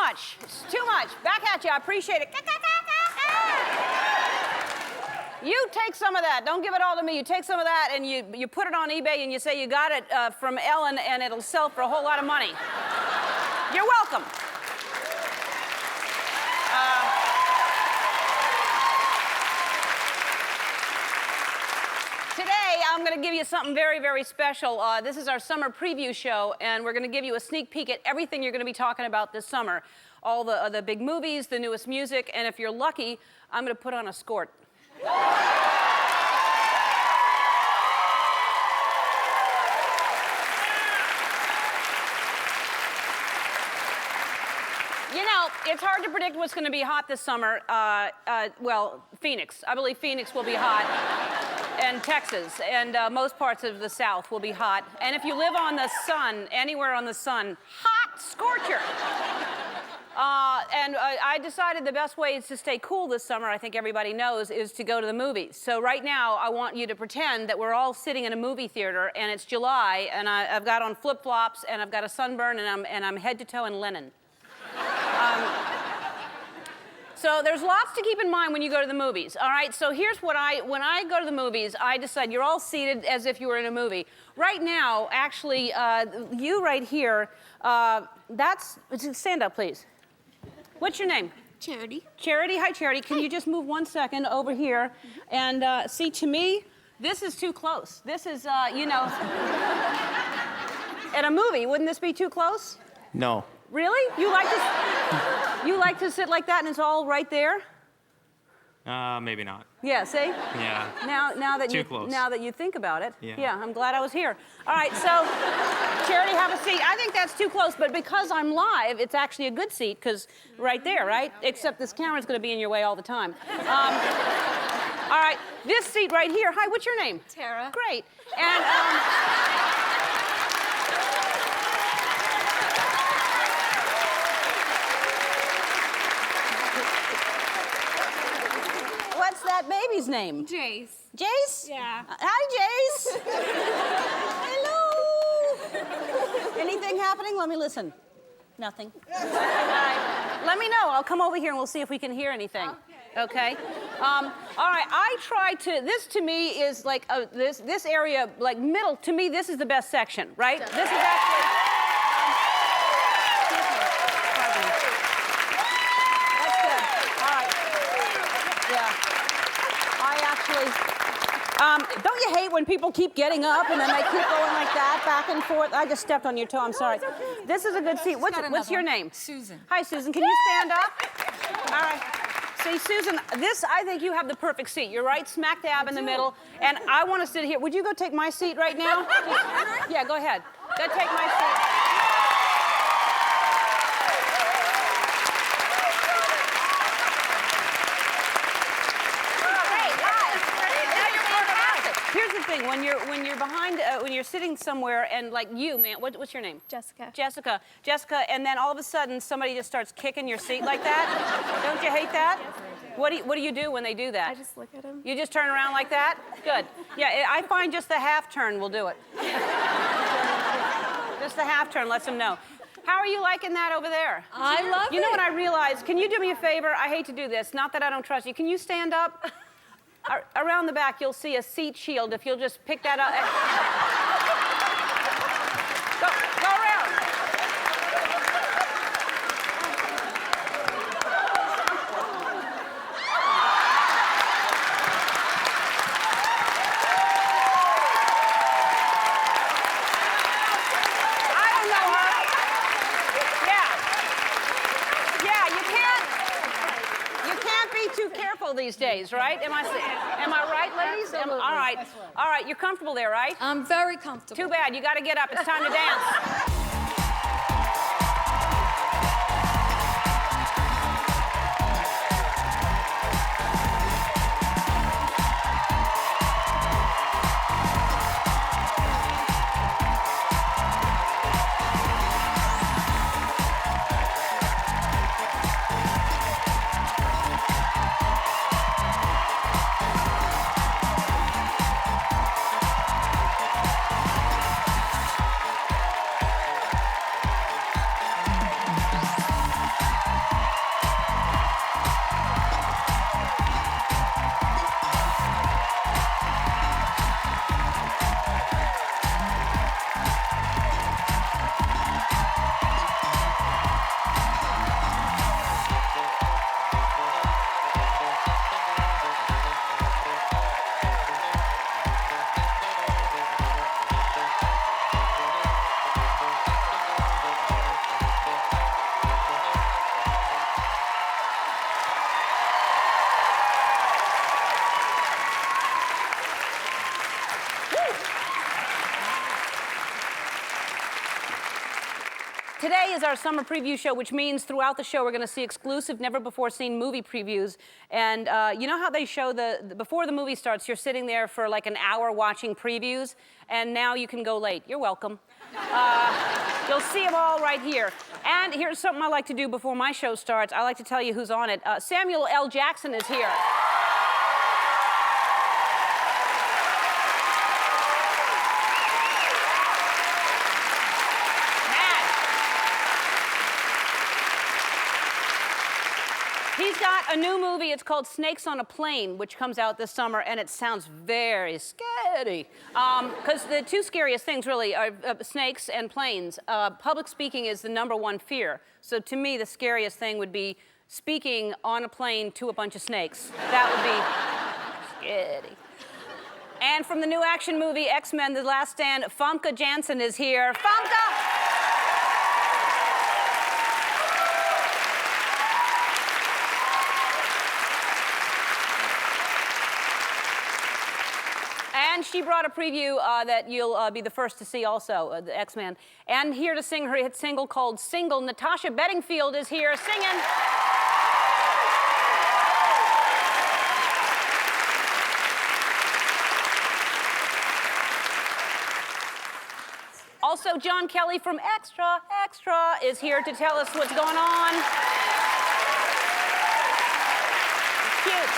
much. It's too much. Back at you. I appreciate it. You take some of that. Don't give it all to me. You take some of that and you put it on eBay and you say you got it from Ellen and it'll sell for a whole lot of money. You're welcome. Today, I'm going to give you something very, very special. This is our summer preview show, and we're going to give you a sneak peek at everything you're going to be talking about this summer. All the big movies, the newest music, and if you're lucky, I'm going to put on a skirt. You know, it's hard to predict what's going to be hot this summer. Well, Phoenix. I believe Phoenix will be hot. And Texas. And most parts of the South will be hot. And if you live on the sun, anywhere on the sun, hot scorcher. I decided the best way to stay cool this summer, I think everybody knows, is to go to the movies. So right now, I want you to pretend that we're all sitting in a movie theater, and it's July, and I've got on flip-flops, and I've got a sunburn, and I'm head to toe in linen. So there's lots to keep in mind when you go to the movies, all right? So here's what when I go to the movies, I decide you're all seated as if you were in a movie. Right now, actually, you right here, stand up, please. What's your name? Charity. Charity, hi Charity. Can you just move 1 second over here? And see, to me, this is too close. This is, you know, at a movie, wouldn't this be too close? No. Really? You like to sit like that and it's all right there? Maybe not. Yeah, see? Yeah. Now that Too close. Now that you think about it. Yeah. I'm glad I was here. All right, so Charity, have a seat. I think that's too close, but because I'm live, it's actually a good seat because right there, right? Except this camera's going to be in your way all the time. All right, this seat right here. Hi, what's your name? Tara. Great. And what's that baby's name? Jace. Jace? Yeah. Hi, Jace. Hello. Anything happening? Let me listen. Nothing. All right. Let me know. I'll come over here and we'll see if we can hear anything. Okay? All right. I try to. This to me is like this area, like middle. To me, this is the best section, right? This is actually. That's good. All right. Yeah. I actually. Don't you hate when people keep getting up and then they keep going like that, back and forth? I just stepped on your toe. I'm sorry. it's okay. This is a good seat. What's your name? Susan. Hi, Susan. Can you stand up? All right. See, Susan, I think you have the perfect seat. You're right smack dab in the middle, and I want to sit here. Would you go take my seat right now? Yeah, go ahead. Go take my seat. Here's the thing: when you're behind, when you're sitting somewhere, and like you, man, what's your name? Jessica. Jessica, and then all of a sudden somebody just starts kicking your seat like that. Don't you hate that? Yes, I do. What do you do when they do that? I just look at him. You just turn around like that? Good. Yeah, I find just the half turn will do it. Just the half turn lets them know. How are you liking that over there? I love it. You know what I realized? Can you do me a favor? I hate to do this. Not that I don't trust you. Can you stand up? Around the back, you'll see a seat shield. If you'll just pick that up. Go around. I don't know her. Yeah, you can't be too careful these days, right? Am I right, ladies? Absolutely. All right, you're comfortable there, right? I'm very comfortable. Too bad, you gotta get up, it's time to dance. today is our summer preview show, which means throughout the show we're going to see exclusive, never-before-seen movie previews. And you know how they show before the movie starts, you're sitting there for like an hour watching previews, and now you can go late. You're welcome. You'll see them all right here. And here's something I like to do before my show starts. I like to tell you who's on it. Samuel L. Jackson is here. He's got a new movie. It's called Snakes on a Plane, which comes out this summer, and it sounds very scary. Because the two scariest things, really, are snakes and planes. Public speaking is the #1 fear. So to me, the scariest thing would be speaking on a plane to a bunch of snakes. That would be scary. And from the new action movie, X-Men: The Last Stand, Famke Janssen is here. Famke! And she brought a preview that you'll be the first to see also, the X-Men. And here to sing her hit single called Single, Natasha Bedingfield is here singing. Also, John Kelly from Extra is here to tell us what's going on. Cute.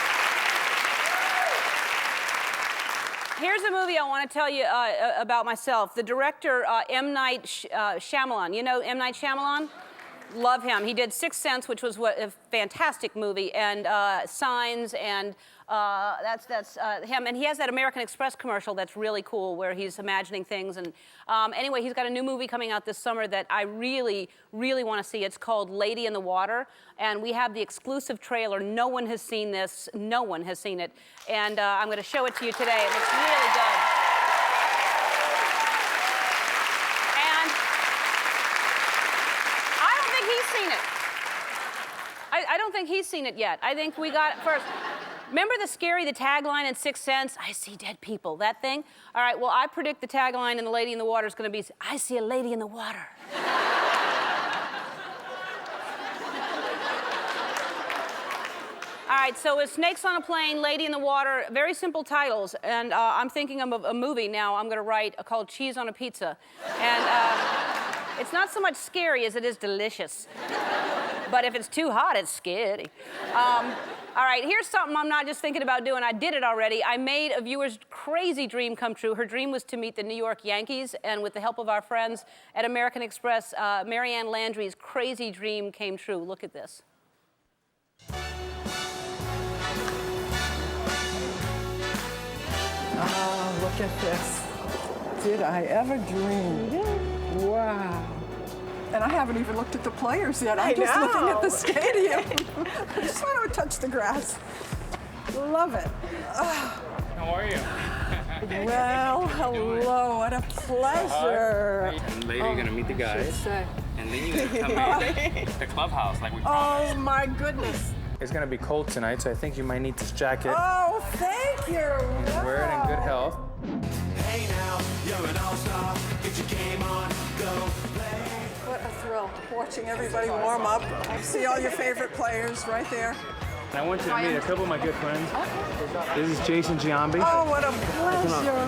Here's a movie I want to tell you about myself. The director, M. Night Shyamalan. You know M. Night Shyamalan? Love him. He did Sixth Sense, which was a fantastic movie, and Signs, and that's him. And he has that American Express commercial that's really cool, where he's imagining things. And anyway, he's got a new movie coming out this summer that I really, really want to see. It's called Lady in the Water, and we have the exclusive trailer. No one has seen this. No one has seen it. And I'm going to show it to you today. It looks really good. And I don't think he's seen it. I don't think he's seen it yet. I think we got it first. Remember the tagline in Sixth Sense? I see dead people, that thing? All right, well, I predict the tagline in The Lady in the Water is going to be, I see a lady in the water. All right, so it's Snakes on a Plane, Lady in the Water, very simple titles. And I'm thinking of a movie now I'm going to write called Cheese on a Pizza. And it's not so much scary as it is delicious. But if it's too hot, it's scary. All right, here's something I'm not just thinking about doing. I did it already. I made a viewer's crazy dream come true. Her dream was to meet the New York Yankees, and with the help of our friends at American Express, Marianne Landry's crazy dream came true. Look at this. Oh, look at this. Did I ever dream? Wow. And I haven't even looked at the players yet. I'm just looking at the stadium. I just want to touch the grass. Love it. Oh. How are you? Well, hello. What a pleasure. And later you're gonna meet the guys. And then you're gonna come in the clubhouse like we promised. Oh my goodness. It's gonna be cold tonight, so I think you might need this jacket. Oh, thank you. Wow. Wear it in good health. Hey now, you're an all-star. Get your game on, go play. What a thrill, watching everybody warm up. I see all your favorite players right there. And I want you to meet a couple of my good friends. This is Jason Giambi. Oh, what a pleasure.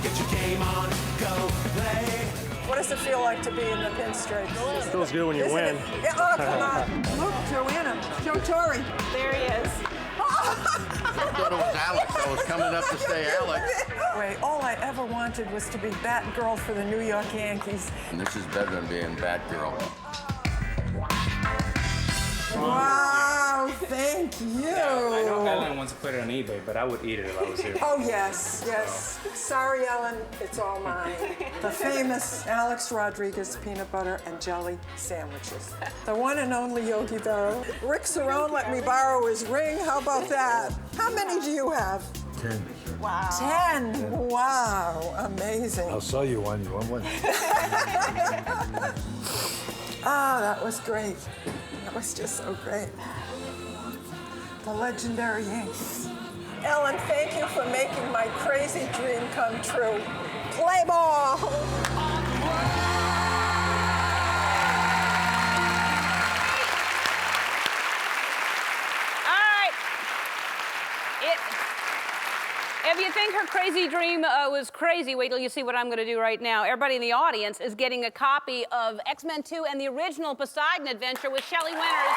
Get your game on, go play. What does it feel like to be in the pinstripes? It feels good when you win. Yeah, oh, come on. Look, Joanna, Joe Torre. There he is. I thought it was Alex. I was coming up to say Alex. Wait, all I ever wanted was to be Batgirl for the New York Yankees. And this is better than being Batgirl. Wow, thank you. I know Ellen wants to put it on eBay, but I would eat it if I was here. Oh, yes, yes. Sorry, Ellen, it's all mine. The famous Alex Rodriguez peanut butter and jelly sandwiches. The one and only Yogi Berra. Rick Cerrone let me borrow his ring. How about that? How many do you have? 10. Wow. 10? Wow, amazing. I'll sell you one. You want one? Ah, that was great. That was just so great. The legendary Yankees. Ellen, thank you for making my crazy dream come true. Play ball! If you think her crazy dream was crazy, wait till you see what I'm going to do right now. Everybody in the audience is getting a copy of X-Men 2 and the original Poseidon Adventure with Shelley Winters.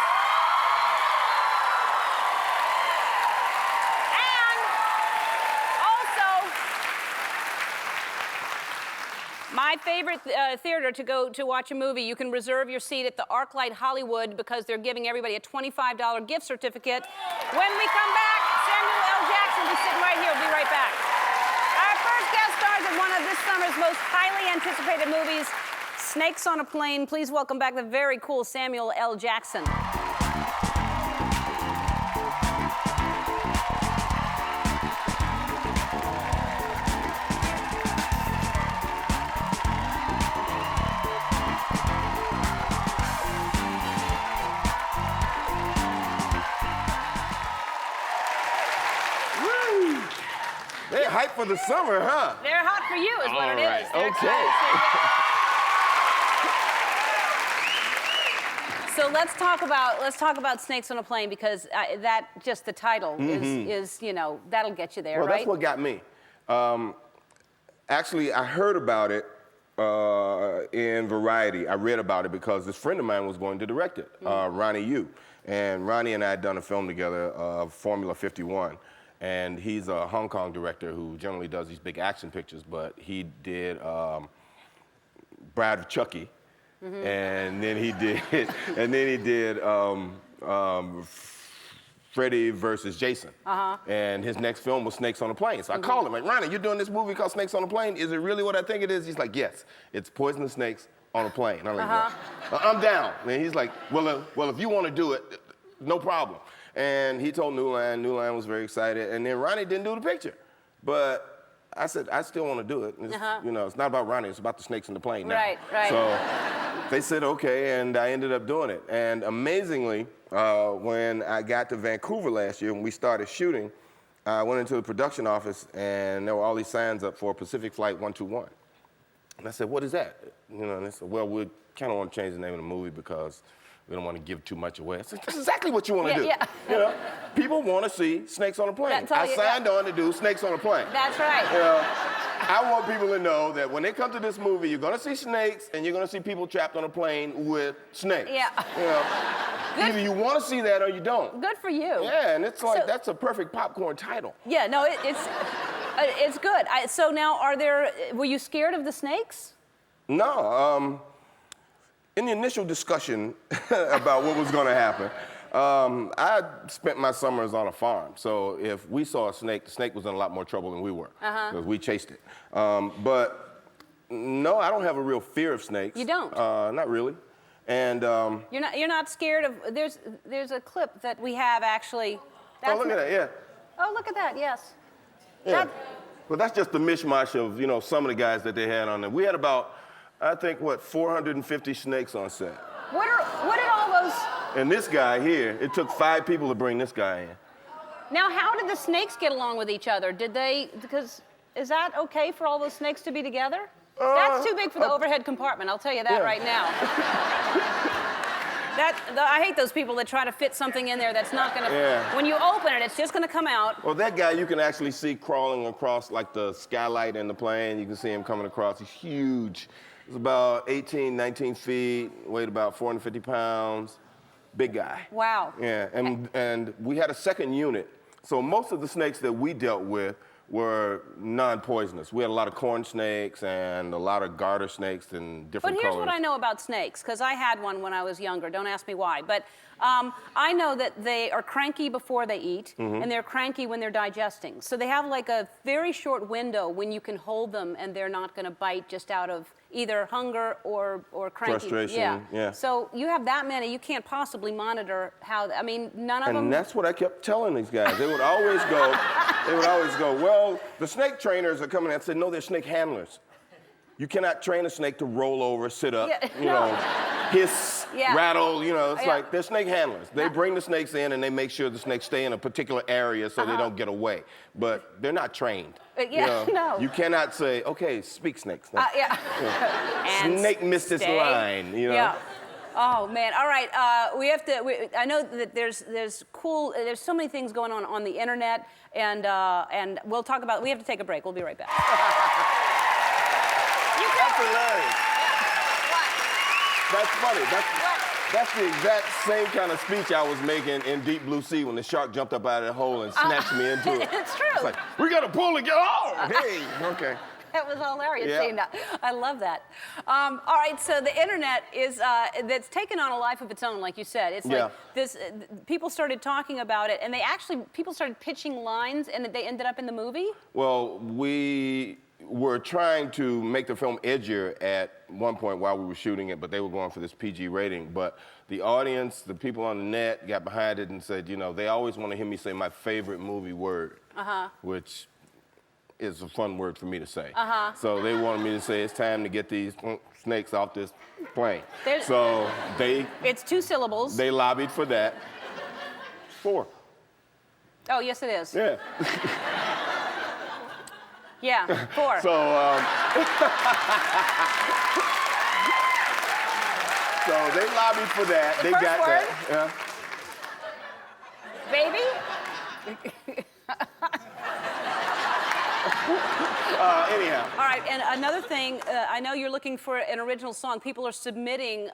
And also, my favorite theater to go to watch a movie, you can reserve your seat at the ArcLight Hollywood because they're giving everybody a $25 gift certificate. When we come back, Samuel L. Jackson will be sitting right here. We'll be right back. Our first guest stars in one of this summer's most highly anticipated movies, Snakes on a Plane. Please welcome back the very cool Samuel L. Jackson. They're hyped for the summer, huh? They're hot for you, is what it is. They're Okay. So let's talk about Snakes on a Plane because that just the title is you know that'll get you there, Well, right? that's what got me. Actually, I heard about it in Variety. I read about it because this friend of mine was going to direct it, Ronnie Yu. And Ronnie and I had done a film together, Formula 51. And he's a Hong Kong director who generally does these big action pictures, but he did Bride of Chucky, and then he did Freddy versus Jason. And his next film was Snakes on a Plane. So I called him like, Ronnie, you're doing this movie called Snakes on a Plane? Is it really what I think it is? He's like, yes, it's poisonous snakes on a plane. I'm like, well, I'm down. And he's like, well, if you want to do it, no problem. And he told New Line. New Line was very excited. And then Ronnie didn't do the picture. But I said, I still want to do it. It's, you know, it's not about Ronnie. It's about the snakes in the plane now. Right, right. So they said, okay, and I ended up doing it. And amazingly, when I got to Vancouver last year, when we started shooting, I went into the production office, and there were all these signs up for Pacific Flight 121. And I said, what is that? You know, and they said, well, we kind of want to change the name of the movie because we don't want to give too much away. I said, that's exactly what you want to do. Yeah. You know, people want to see Snakes on a Plane. I signed on to do Snakes on a Plane. That's right. You know, I want people to know that when they come to this movie, you're going to see snakes and you're going to see people trapped on a plane with snakes. Yeah. You know, either you want to see that or you don't. Good for you. Yeah, and it's like, that's a perfect popcorn title. Yeah, no, it's good. So now, were you scared of the snakes? No. In the initial discussion about what was going to happen, I spent my summers on a farm. So if we saw a snake, the snake was in a lot more trouble than we were because we chased it. But no, I don't have a real fear of snakes. You don't? Not really. And you're not scared of. There's a clip that we have actually. Oh, look at that! Yeah. Oh, look at that! Yes. Yeah. Well, that's just the mishmash of some of the guys that they had on there. We had about, I think, 450 snakes on set. What did all those? And this guy here, it took 5 people to bring this guy in. Now, how did the snakes get along with each other? Because is that okay for all those snakes to be together? That's too big for the overhead compartment, I'll tell you that right now. I hate those people that try to fit something in there that's not gonna, when you open it, it's just gonna come out. Well, that guy you can actually see crawling across like the skylight in the plane. You can see him coming across. He's huge. He's about 18, 19 feet, weighed about 450 pounds. Big guy. Wow. Yeah, and we had a second unit. So most of the snakes that we dealt with were non-poisonous. We had a lot of corn snakes and a lot of garter snakes in different colors. But here's what I know about snakes, because I had one when I was younger. Don't ask me why. But I know that they are cranky before they eat, and they're cranky when they're digesting. So they have like a very short window when you can hold them and they're not going to bite just out of either hunger or cranky. Frustration, yeah. So you have that many, you can't possibly monitor how, I mean, none of them. And that's what I kept telling these guys. They would always go, well, the snake trainers are coming. I said, no, they're snake handlers. You cannot train a snake to roll over, sit up, hiss, rattle, it's like they're snake handlers. They bring the snakes in and they make sure the snakes stay in a particular area so they don't get away. But they're not trained. No. You cannot say, okay, speak snakes. And snake missed its line, Oh man! All right, we have to. I know that there's so many things going on the internet, and we'll talk about. We have to take a break. We'll be right back. That's hilarious. That's funny. That's the exact same kind of speech I was making in Deep Blue Sea when the shark jumped up out of the hole and snatched me into it. It's true. It's like, we gotta pull and get. Oh, hey, okay. That was hilarious. Yeah. Seeing that. I love that. All right, so the internet is that's taken on a life of its own, like you said. It's like this. People started talking about it, and people started pitching lines, and they ended up in the movie. Well, we were trying to make the film edgier at one point while we were shooting it, but they were going for this PG rating. But the audience, the people on the net, got behind it and said, you know, they always want to hear me say my favorite movie word, which is a fun word for me to say. So they wanted me to say, it's time to get these snakes off this plane. So It's 2 syllables. They lobbied for that. 4. Oh, yes, it is. Yeah. Yeah, 4. So, so they lobbied for that. The they first got word? that. Yeah. Baby? Anyhow. All right, and another thing, I know you're looking for an original song. People are submitting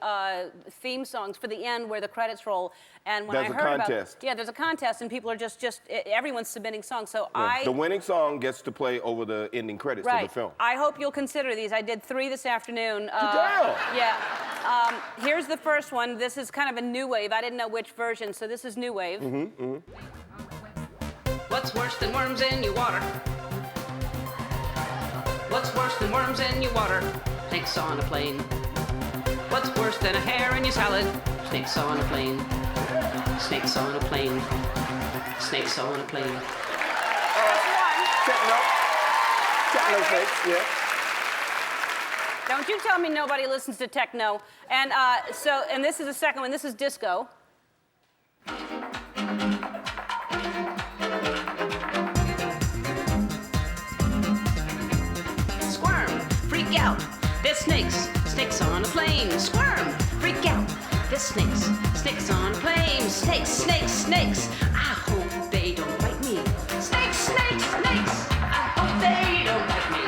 theme songs for the end where the credits roll. And when There's I heard a contest. there's a contest, and people are everyone's submitting songs. So The winning song gets to play over the ending credits of the film. I hope you'll consider these. I did 3 this afternoon. Good. Yeah. Here's the first one. This is kind of a new wave. I didn't know which version, so this is new wave. What's worse than worms in your water? What's worse than worms in your water? Snakes on a plane. What's worse than a hair in your salad? Snakes on a plane. Snakes on a plane. Snakes on a plane. That's one. Techno snakes, yeah. Don't you tell me nobody listens to techno. And and this is the second one. This is disco. Squirm, freak out. There's snakes on a plane. Squirm, freak out. There's snakes on a plane. Snakes. I hope they don't bite me. Snakes. I hope they don't bite me.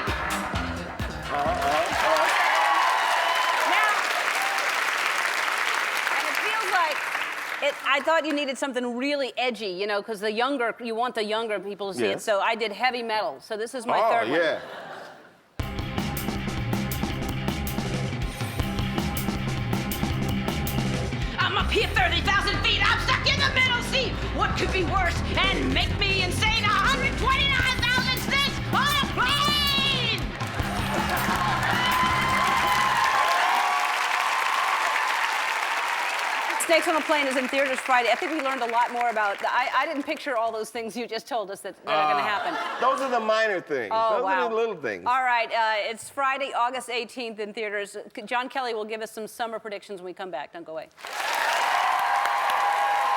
I thought you needed something really edgy, you know, because you want the younger people to see it. So I did heavy metal. So this is my third one. I'm up here 30,000 feet. I'm stuck in the middle seat. What could be worse and make me insane? 129,000 snakes on a plane! Snakes on a Plane is in theaters Friday. I think we learned a lot more about. I didn't picture all those things you just told us that are going to happen. Those are the minor things. Oh, those are the little things. All right, it's Friday, August 18th in theaters. John Kelly will give us some summer predictions when we come back. Don't go away.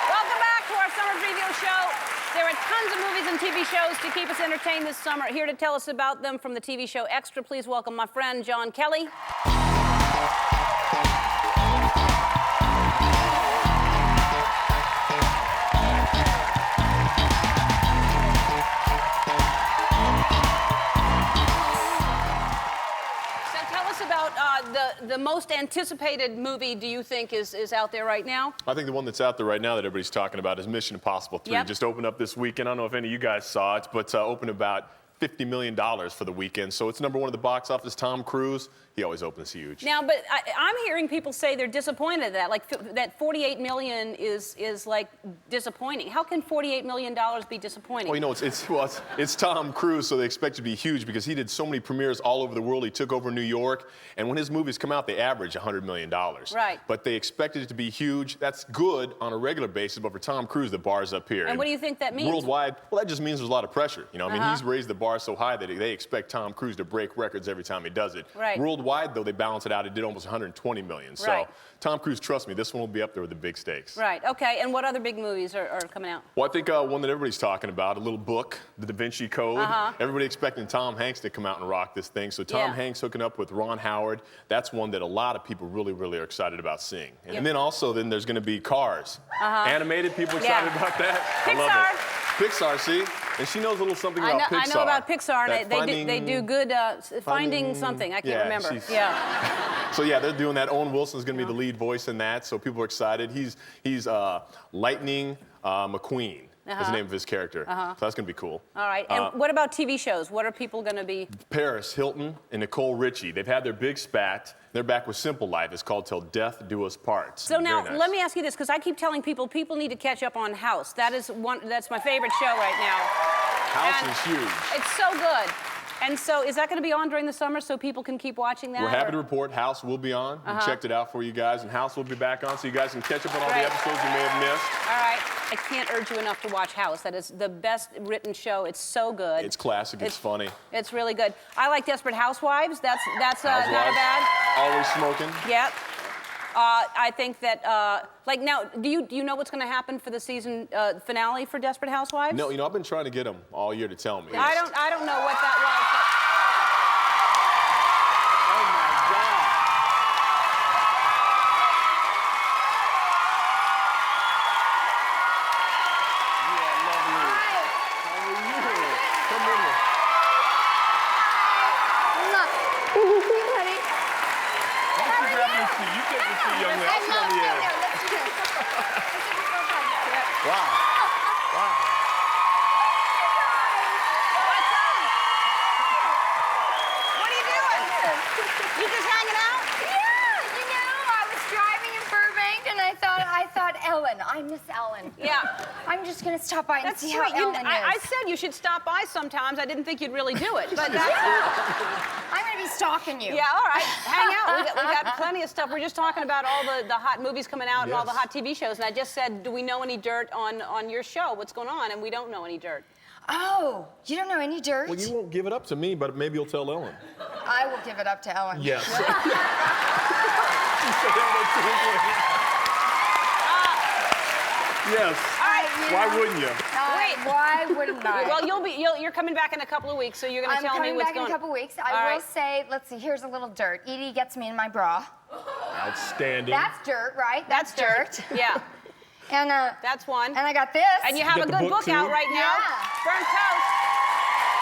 Welcome back to our summer preview show. There are tons of movies and TV shows to keep us entertained this summer. Here to tell us about them from the TV show Extra, please welcome my friend John Kelly. The most anticipated movie do you think is out there right now? I think the one that's out there right now that everybody's talking about is Mission Impossible 3. Yep. Just opened up this weekend. I don't know if any of you guys saw it, but opened about $50 million for the weekend. So it's #1 at the box office. Tom Cruise, he always opens huge. Now, but I'm hearing people say they're disappointed that that $48 million is like disappointing. How can $48 million be disappointing? Well, you know, it's Tom Cruise, so they expect it to be huge because he did so many premieres all over the world. He took over New York, and when his movies come out, they average $100 million. Right. But they expected it to be huge. That's good on a regular basis, but for Tom Cruise, the bar's up here. And what do you think that means? Worldwide, well, that just means there's a lot of pressure. You know, I mean, he's raised the bar so high that they expect Tom Cruise to break records every time he does it. Right. Worldwide, worldwide, though, they balance it out. It did almost 120 million. So Right. Tom Cruise, trust me, this one will be up there with the big stakes. Right, okay, and what other big movies are coming out? Well, I think one that everybody's talking about, a little book, The Da Vinci Code. Everybody expecting Tom Hanks to come out and rock this thing. So Tom Yeah. Hanks hooking up with Ron Howard. That's one that a lot of people really, really are excited about seeing. And then also, there's going to be Cars. Animated, people excited about that? I love Pixar. it. Pixar, see? And she knows a little something about Pixar. I know about Pixar, and That they do good finding something. I can't yeah, remember. she's- Yeah. So yeah, they're doing that. Owen Wilson's going to be the lead voice in that, so people are excited. He's Lightning McQueen. Is the name of his character. So that's going to be cool. All right. And what about TV shows? What are people going to be? Paris Hilton and Nicole Richie. They've had their big spat. They're back with Simple Life. It's called Till Death Do Us Part. So now, Very nice. let me ask you this, because I keep telling people need to catch up on House. That's my favorite show right now. House And is huge. It's so good. And so is that going to be on during the summer so people can keep watching that? We're happy or- to report House will be on. We checked it out for you guys, and House will be back on so you guys can catch up on all Right. the episodes you may have missed. All right. I can't urge you enough to watch House. That is the best written show. It's so good. It's classic. It's funny. It's really good. I like Desperate Housewives. That's not a Housewives, bad. Always smoking. Yep. I think that, like now, do you know what's going to happen for the season finale for Desperate Housewives? No, I've been trying to get them all year to tell me. I don't know what that was. Oh my God. Yeah, lovely. How are you? Come in here. What's happening to you? You take the seat, young man. I'll sit on the edge. Wow. Wow. What are you doing? You just hanging out? Yeah, you know, I was driving in Burbank and I thought Ellen. I miss Ellen. Yeah. I'm just gonna stop by and That's see sweet. how Ellen is. I said you should stop by sometimes. I didn't think you'd really do it, but that's. I'm gonna be stalking you. Yeah, all right. Hang out. We got plenty of stuff. We're just talking about all the hot movies coming out and all the Yes. hot TV shows. And I just said, do we know any dirt on your show? What's going on? And we don't know any dirt. Oh, you don't know any dirt? Well, you won't give it up to me, but maybe you'll tell Ellen. I will give it up to Ellen. Yes. Yes. Why wouldn't you? Wait. Why wouldn't I? Well, you're coming back in a couple of weeks, so you're going to I'm tell me coming what's back going in on. a couple weeks. All I will right. say, let's see, here's a little dirt. Edie gets me in my bra. Outstanding. That's dirt, right? That's dirt. Yeah, And that's one. and I got this. And you have You a got the good book, book out too? right now. Yeah. Burnt Toast.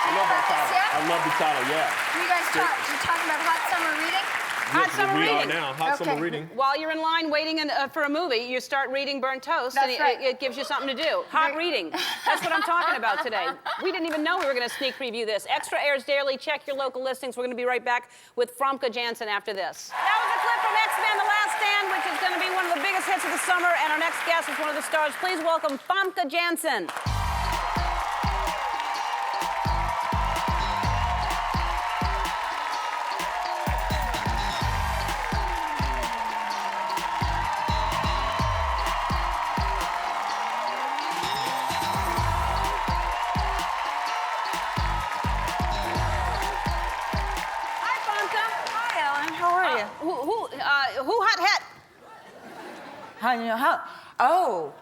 I love that title. Yeah. I love the title, yeah. You guys you're talking about hot summer reading? Hot summer we reading. are now. Hot summer Okay. reading. While you're in line waiting for a movie, you start reading Burnt Toast, and That's right. it gives you something to do. Hot reading. That's what I'm talking about today. We didn't even know we were going to sneak preview this. Extra airs daily. Check your local listings. We're going to be right back with Famke Janssen after this. That was a clip from X-Men: The Last Stand, which is going to be one of the biggest hits of the summer, and our next guest is one of the stars. Please welcome Famke Janssen. Hi, Famke. Hi, Ellen. How are you? Who hot hat? How you know how? Oh.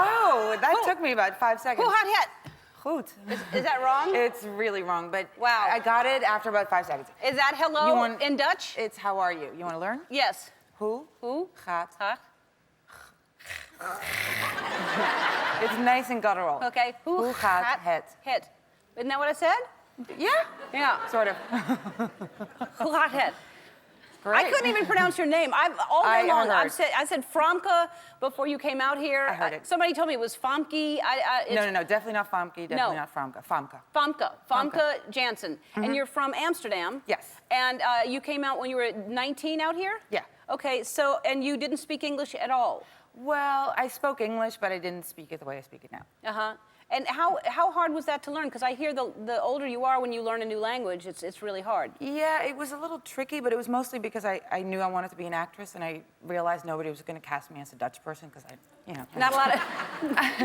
Oh, that took me about 5 seconds. Who hot hat? Hoot. Is that wrong? It's really wrong, but Wow. I got it after about 5 seconds. Is that hello You want- in Dutch? It's how are you? You want to learn? Yes. Who Who? gaat? Huh? It's nice and guttural. Okay. Who gaat het? Het. Isn't that what I said? Yeah, Yeah. sort of. Who hot het? Great. I couldn't even pronounce your name. All I day long. heard. I said Famke before you came out here. I heard it. Somebody told me it was Famke. No, definitely not Famke, definitely No. not Famke. Famke. Famke Janssen. And you're from Amsterdam. Yes. And you came out when you were 19 out here? Yeah. Okay, so, and you didn't speak English at all? Well, I spoke English, but I didn't speak it the way I speak it now. Uh-huh. And how hard was that to learn? Because I hear the older you are when you learn a new language, it's really hard. Yeah, it was a little tricky, but it was mostly because I knew I wanted to be an actress, and I realized nobody was going to cast me as a Dutch person because Not a lot of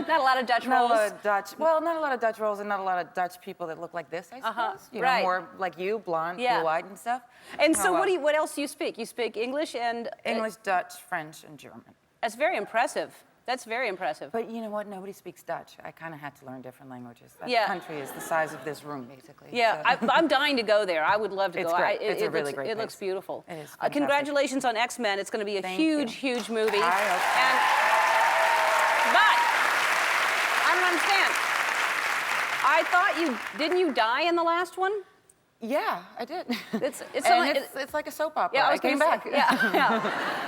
not a lot of Dutch roles. Not a lot of Dutch. Well, not a lot of Dutch roles, and not a lot of Dutch people that look like this. I suppose. You know, right. more like you, blonde, blue-eyed, and stuff. And so, what else do you speak? You speak English and English, Dutch, French, and German. That's very impressive. That's very impressive. But you know what? Nobody speaks Dutch. I kind of had to learn different languages. That Yeah. country is the size of this room, basically. Yeah, So. I'm dying to go there. I would love to It's go. great. It's a really great It looks place. beautiful. It is fantastic. Congratulations on X-Men. It's going to be a Thank huge, you. huge movie. I hope so. But I don't understand. I thought didn't you die in the last one? Yeah, I did. It's like a soap opera. Yeah, I came back. Yeah.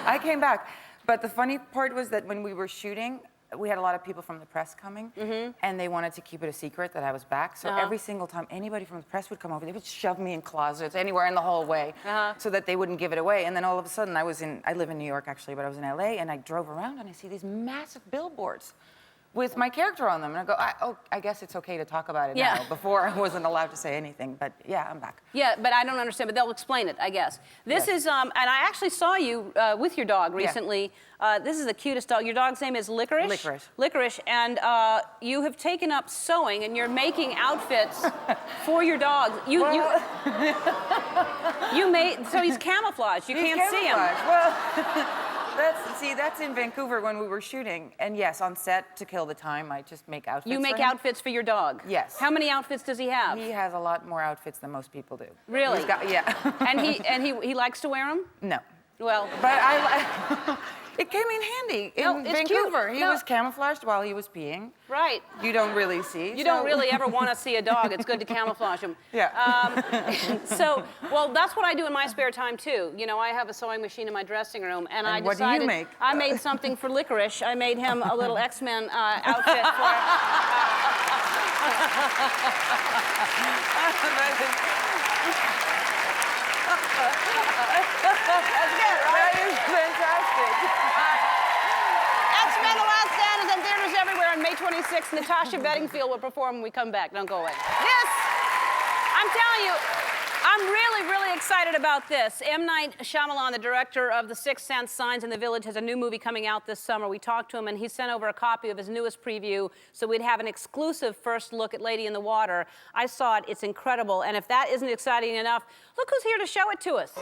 I came back. But the funny part was that when we were shooting, we had a lot of people from the press coming, and they wanted to keep it a secret that I was back. So every single time anybody from the press would come over, they would shove me in closets, anywhere in the hallway, so that they wouldn't give it away. And then all of a sudden, I live in New York actually, but I was in LA, and I drove around and I see these massive billboards with my character on them. And I go, I guess it's okay to talk about it now. Before, I wasn't allowed to say anything, but yeah, I'm back. Yeah, but I don't understand, but they'll explain it, I guess. This is, and I actually saw you with your dog recently. This is the cutest dog. Your dog's name is Licorice? Licorice. Licorice, and you have taken up sewing, and you're making outfits for your dog. You made, so he's camouflaged. You can't see him. Well, that's in Vancouver when we were shooting. And yes, on set, to kill the time, I just make outfits You make for him. outfits for your dog? Yes. How many outfits does he have? He has a lot more outfits than most people do. Really? He's got, yeah. And he likes to wear them? No. Well. But it came in handy in Vancouver. Cute. He was camouflaged while he was peeing. Right. You don't really see. You don't really ever want to see a dog. It's good to camouflage him. Yeah. Well, that's what I do in my spare time, too. You know, I have a sewing machine in my dressing room, and I what decided... do you make? I made something for Licorice. I made him a little X-Men outfit for... That's good, right? That is fantastic. X-Men: The Last Stand is in theaters everywhere on May 26th. Natasha Bedingfield will perform when we come back. Don't go away. I'm telling you, I'm really, really excited about this. M. Night Shyamalan, the director of The Sixth Sense, Signs in the Village, has a new movie coming out this summer. We talked to him, and he sent over a copy of his newest preview, so we'd have an exclusive first look at Lady in the Water. I saw it. It's incredible. And if that isn't exciting enough, look who's here to show it to us.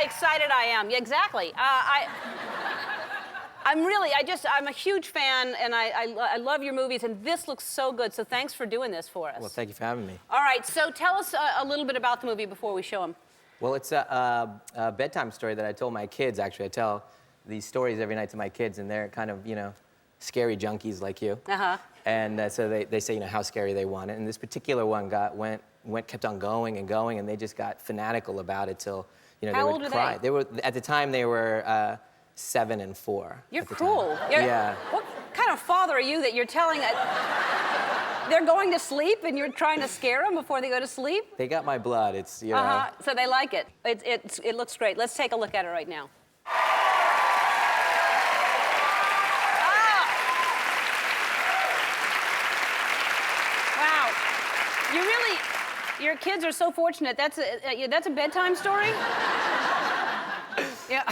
Excited I am. Yeah, exactly. I'm a huge fan, and I love your movies, and this looks so good, so thanks for doing this for us. Well, thank you for having me. All right, so tell us a little bit about the movie before we show them. Well, it's a bedtime story that I told my kids, actually. I tell these stories every night to my kids, and they're kind of, you know, scary junkies like you. And so they say, you know, how scary they want it. And this particular one kept on going and going, and they just got fanatical about it till, you know, How they old would are cry. they? They were, at the time, they were 7 and 4. You're cruel. Yeah. What kind of father are you that you're telling they're going to sleep and you're trying to scare them before they go to sleep? They got my blood. It's, you know. So they like it. It looks great. Let's take a look at it right now. Wow. Your kids are so fortunate. That's a bedtime story? Yeah.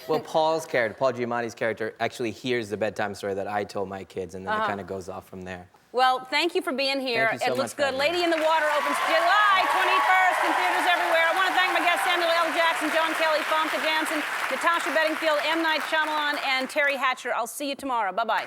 Well, Paul Giamatti's character, actually hears the bedtime story that I told my kids, and then it kind of goes off from there. Well, thank you for being here. Thank you so it looks much for good. having me. Lady in the Water opens July 21st in theaters everywhere. I want to thank my guests Samuel L. Jackson, John Kelly, Famke Janssen, Natasha Bedingfield, M. Night Shyamalan, and Teri Hatcher. I'll see you tomorrow. Bye-bye.